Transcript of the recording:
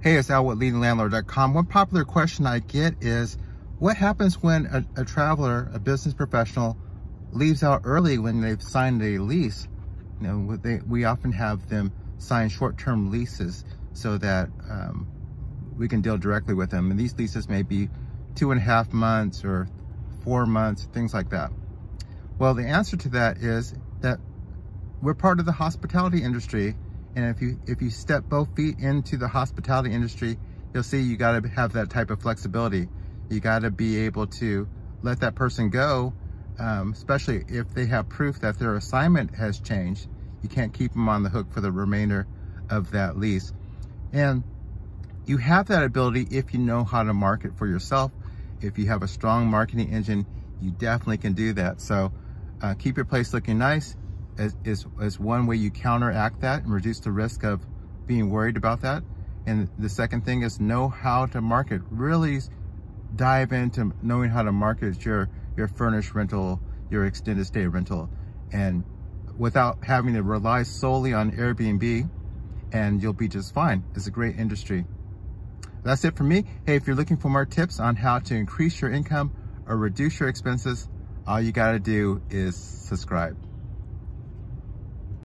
Hey, it's Al with Landlord.com. One popular question I get is, what happens when a traveler, a business professional, leaves out early when they've signed a lease? You know, we often have them sign short-term leases so that we can deal directly with them. And these leases may be 2.5 months or 4 months, things like that. Well, the answer to that is that we're part of the hospitality industry. And if you step both feet into the hospitality industry, you'll see you got to have that type of flexibility. You got to be able to let that person go, especially if they have proof that their assignment has changed. You can't keep them on the hook for the remainder of that lease. And you have that ability if you know how to market for yourself. If you have a strong marketing engine, you definitely can do that. So keep your place looking nice is one way you counteract that and reduce the risk of being worried about that. And the second thing is know how to market. Really dive into knowing how to market your furnished rental, your extended stay rental, and without having to rely solely on Airbnb, and you'll be just fine. It's a great industry. That's it for me. Hey, if you're looking for more tips on how to increase your income or reduce your expenses, all you got to do is subscribe.